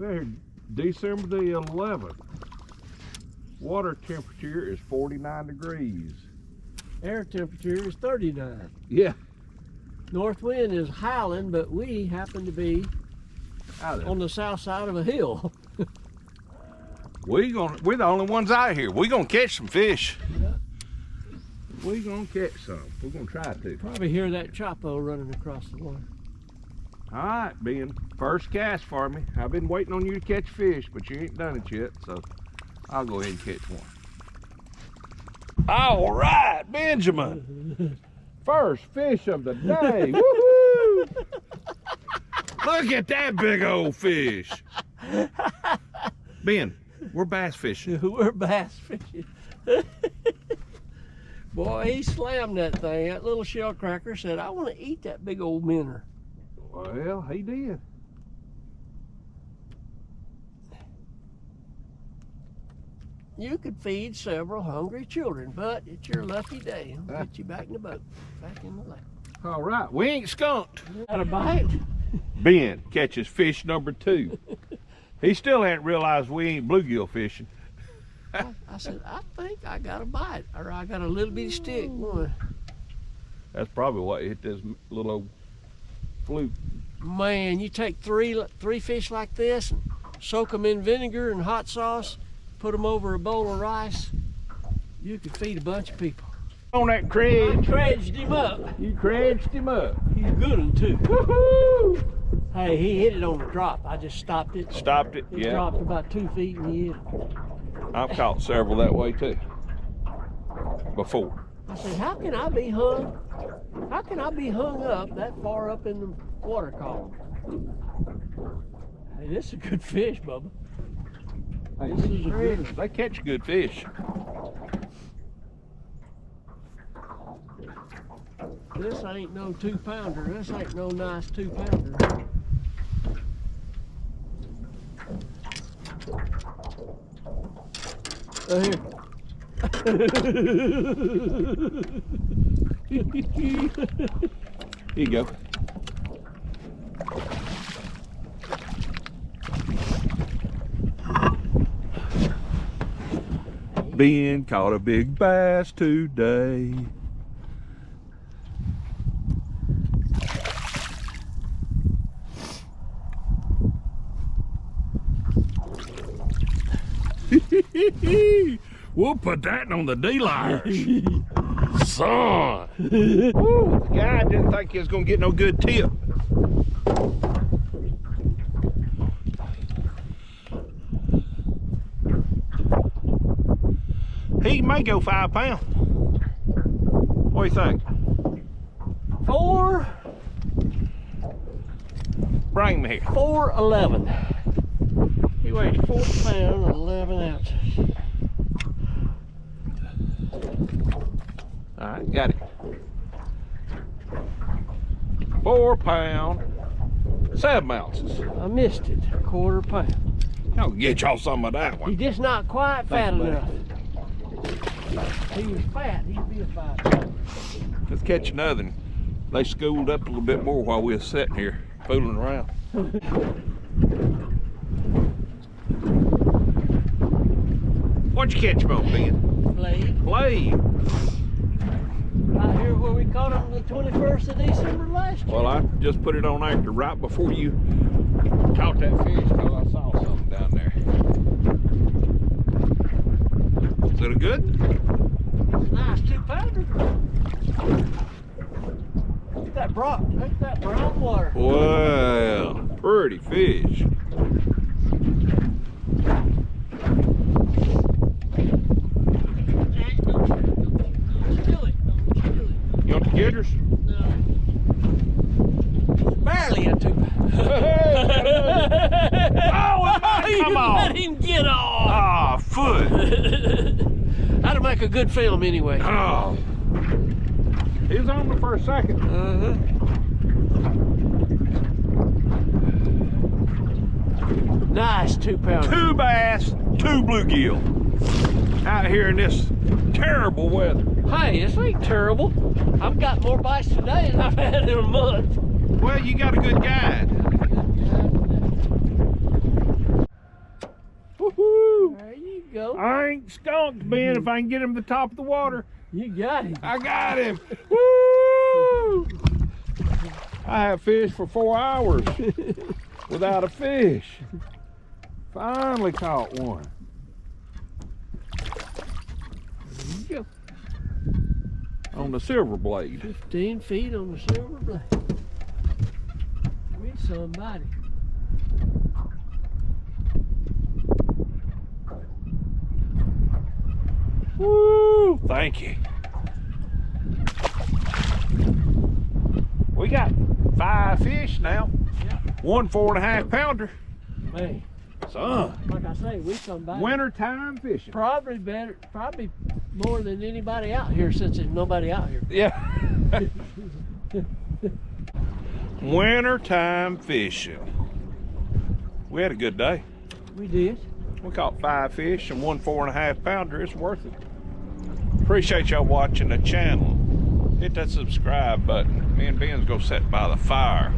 There, December the 11th. Water temperature is 49 degrees. Air temperature is 39. Yeah. North wind is howling, but we happen to be on the south side of a hill. We're the only ones out here. We're gonna catch some fish. Yeah. We're gonna catch some. We're gonna try to. Probably hear that Chapo running across the water. All right, Ben. First cast for me. I've been waiting on you to catch fish, but you ain't done it yet, so I'll go ahead and catch one. All right, Benjamin. First fish of the day. Woohoo! Look at that big old fish. Ben, we're bass fishing. We're bass fishing. Boy, he slammed that thing. That little shell cracker said, I want to eat that big old minnow. Well, he did. You could feed several hungry children, but it's your lucky day. I'll get you back in the boat, back in the lake. All right, we ain't skunked. Got a bite? Ben catches fish number 2. He still ain't realized we ain't bluegill fishing. I said, I think I got a bite, or I got a little bitty stick. Boy. That's probably what hit this little old fluke. Man, you take three fish like this and soak them in vinegar and hot sauce, put them over a bowl of rice, you could feed a bunch of people. On that Craig. I dredged him up. You dredged him up. He's a good one too. Woohoo! Hey, he hit it on the drop. I just stopped it. Stopped it, It yeah. dropped about 2 feet and he hit it. I've caught several that way too. Before. I said, how can I be hung up that far up in the water column? Hey, this is a good fish, Bubba. Hey, This is a good one. they catch good fish. This ain't no 2-pounder. This ain't no nice 2-pounder. Here. Here you go. Ben caught a big bass today. We'll put that on the D-Lires. Son. Woo, the guy didn't think he was gonna get no good tip. He may go 5 pounds. What do you think? 4. Bring me here. 411. He weighs 4 pounds and 11 ounces. All right, got it. 4 pounds, 7 ounces. I missed it. 1/4 pound. I'll get y'all some of that one. He's just not quite fat Thank you, enough. If he was fat, he'd be a 5 pound. Let's catch another one. They schooled up a little bit more while we were sitting here fooling around. What'd you catch him on, Ben? Blade. Blade. Right here where we caught him the 21st of December last year. Well, I just put it on after right before you caught that fish because I saw something down there. Is it a good? Nice 2-pounder. Look at that brown water. Wow, pretty fish. You want the jitters? No. Barely a 2-pounder. Oh, come on. Let him get off. Ah, foot. That'll make a good film anyway. Oh. He was on me for a second. Nice 2-pounder. 2 bass, 2 bluegill. Out here in this terrible weather. Hey, this ain't terrible. I've got more bites today than I've had in a month. Well, you got a good guide. skunked, Ben, if I can get him to the top of the water. You got him. I got him. Woo! I have fished for 4 hours without a fish. Finally caught one. There you go. On the silver blade. 15 feet on the silver blade. We somebody. Woo! Thank you. We got 5 fish now. Yeah. One 4.5 pounder. Man, Son. like I say, we somebody. Wintertime fishing. Probably more than anybody out here since there's nobody out here. Yeah. Wintertime fishing. We had a good day. We did. We caught 5 fish and one 4.5 pounder. It's worth it. Appreciate y'all watching the channel. Hit that subscribe button. Me and Ben's go sit by the fire.